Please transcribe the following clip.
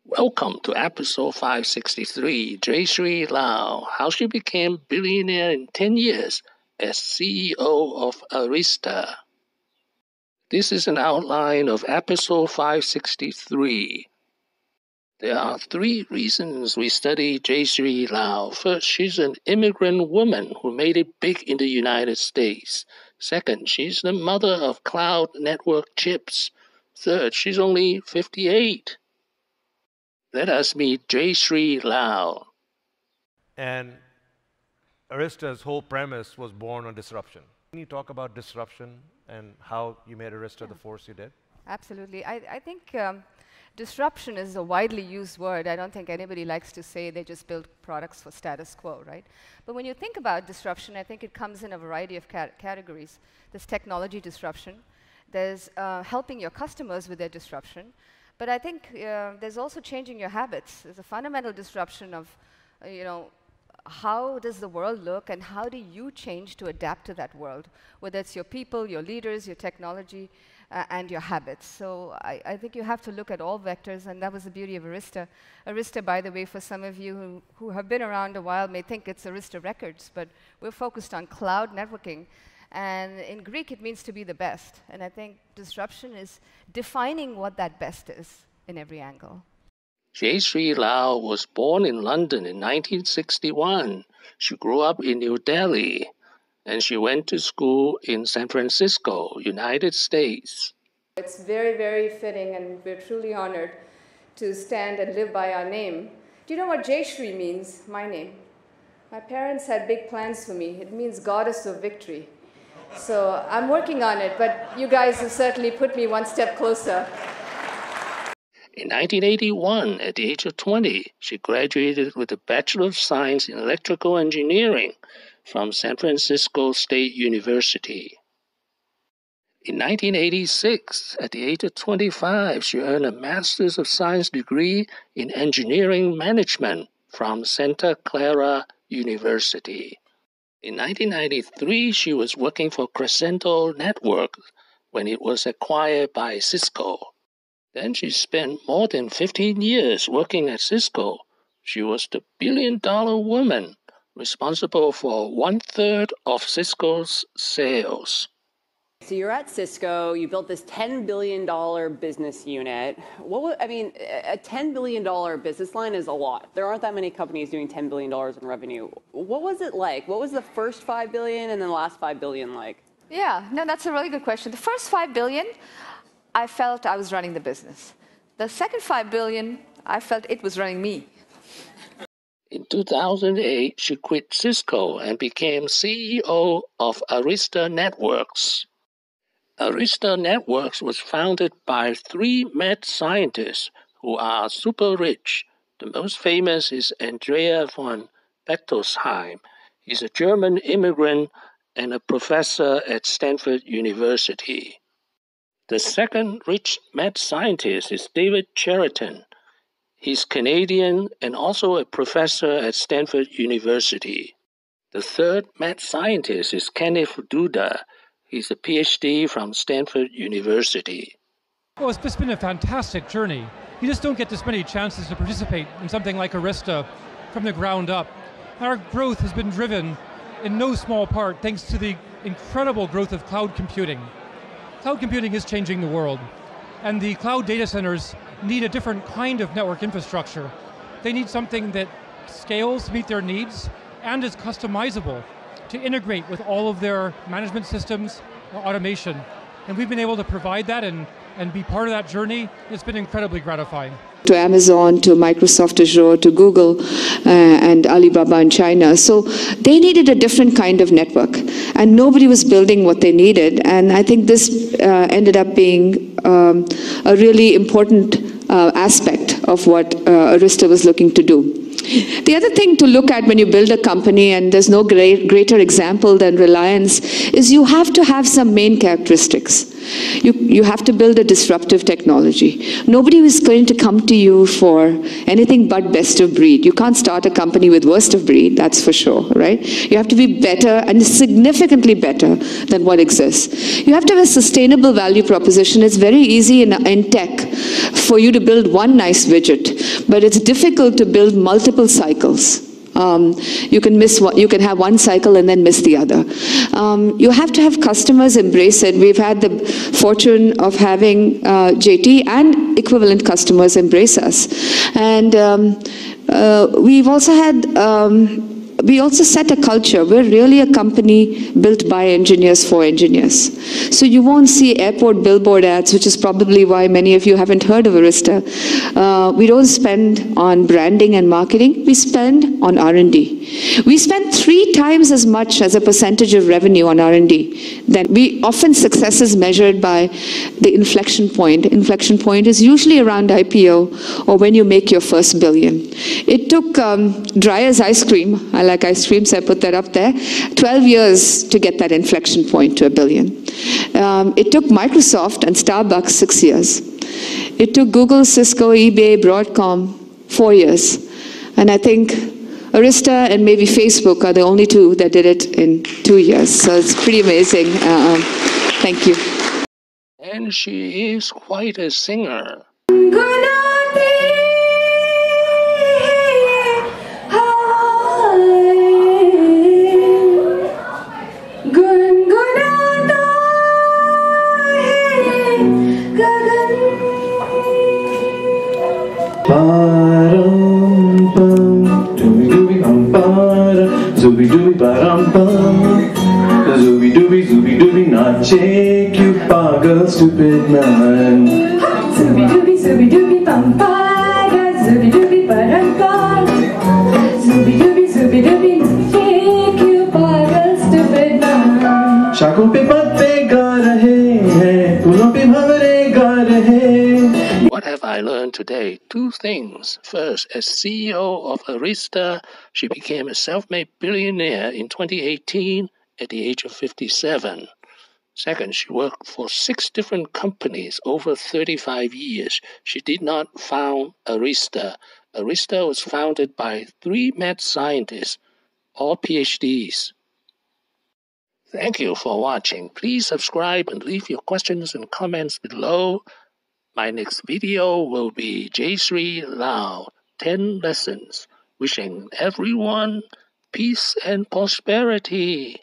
Welcome to episode 563, Jayshree Ulall, how she became billionaire in 10 years as CEO of Arista. This is an outline of episode 563. There are 3 reasons we study Jayshree Ulall. First, she's an immigrant woman who made it big in the United States. Second, she's the mother of cloud network chips. Third, she's only 58. Let us meet Jayshree Ulall. And Arista's whole premise was born on disruption. Can you talk about disruption and how you made Arista the force you did? Absolutely. I think disruption is a widely used word. I don't think anybody likes to say they just build products for status quo, right? But when you think about disruption, I think it comes in a variety of categories. There's technology disruption. There's helping your customers with their disruption. But I think there's also changing your habits. There's a fundamental disruption of, how does the world look and how do you change to adapt to that world, whether it's your people, your leaders, your technology, and your habits. So I think you have to look at all vectors, and that was the beauty of Arista. Arista, by the way, for some of you who have been around a while may think it's Arista Records, but we're focused on cloud networking. And in Greek, it means to be the best. And I think disruption is defining what that best is in every angle. Jayshree Ulall was born in London in 1961. She grew up in New Delhi, and she went to school in San Francisco, United States. It's very, very fitting, and we're truly honored to stand and live by our name. Do you know what Jayshree means, my name? My parents had big plans for me. It means goddess of victory. So I'm working on it, but you guys have certainly put me one step closer. In 1981, at the age of 20, she graduated with a Bachelor of Science in Electrical Engineering from San Francisco State University. In 1986, at the age of 25, she earned a Master's of Science degree in Engineering Management from Santa Clara University. In 1993, she was working for Crescendo Network when it was acquired by Cisco. Then she spent more than 15 years working at Cisco. She was the billion-dollar woman responsible for 1/3 of Cisco's sales. So you're at Cisco, you built this $10 billion business unit. A $10 billion business line is a lot. There aren't that many companies doing $10 billion in revenue. What was it like? What was the first $5 billion and then the last $5 billion like? Yeah, no, that's a really good question. The first $5 billion, I felt I was running the business. The second $5 billion, I felt it was running me. In 2008, she quit Cisco and became CEO of Arista Networks. Arista Networks was founded by 3 mad scientists who are super rich. The most famous is Andrea von Bechtolsheim. He's a German immigrant and a professor at Stanford University. The second rich mad scientist is David Cheriton. He's Canadian and also a professor at Stanford University. The third mad scientist is Kenneth Duda. He's a PhD from Stanford University. Well, it's just been a fantastic journey. You just don't get this many chances to participate in something like Arista from the ground up. Our growth has been driven in no small part thanks to the incredible growth of cloud computing. Cloud computing is changing the world, and the cloud data centers need a different kind of network infrastructure. They need something that scales to meet their needs and is customizable to integrate with all of their management systems or automation. And we've been able to provide that and be part of that journey. It's been incredibly gratifying. To Amazon, to Microsoft Azure, to Google, and Alibaba in China. So they needed a different kind of network, and nobody was building what they needed. And I think this ended up being a really important aspect of what Arista was looking to do. The other thing to look at when you build a company, and there's no greater example than Reliance, is you have to have some main characteristics. You have to build a disruptive technology. Nobody is going to come to you for anything but best of breed. You can't start a company with worst of breed, that's for sure, right? You have to be better and significantly better than what exists. You have to have a sustainable value proposition. It's very easy in tech for you to build one nice widget, but it's difficult to build multiple cycles. You can have one cycle and then miss the other. You have to have customers embrace it. We've had the fortune of having JT and equivalent customers embrace us. And we've also had we also set a culture. We're really a company built by engineers for engineers. So you won't see airport billboard ads, which is probably why many of you haven't heard of Arista. We don't spend on branding and marketing. We spend on R&D. We spend 3 times as much as a percentage of revenue on R&D. Then often success is measured by the inflection point. Inflection point is usually around IPO or when you make your first billion. It took dry as ice cream. I like ice cream, so I put that up there. 12 years to get that inflection point to $1 billion. It took Microsoft and Starbucks 6 years. It took Google, Cisco, eBay, Broadcom 4 years. And I think Arista and maybe Facebook are the only 2 that did it in 2 years. So it's pretty amazing. Thank you. And she is quite a singer. Zooby dooby baram bum, zooby dooby not shake you pagal stupid man. Zooby dooby bum paga, zooby dooby baram bum, zooby dooby not shake you pagal stupid man. Shaakon pe patte ga rahe hain, phoolon pe bhavre ga rahe. What have I learned today? 2 things. First, as CEO of Arista, she became a self-made billionaire in 2018 at the age of 57. Second, she worked for 6 different companies over 35 years. She did not found Arista. Arista was founded by 3 mad scientists, all PhDs. Thank you for watching. Please subscribe and leave your questions and comments below. My next video will be JayshreeUlall, 10 lessons, wishing everyone peace and prosperity.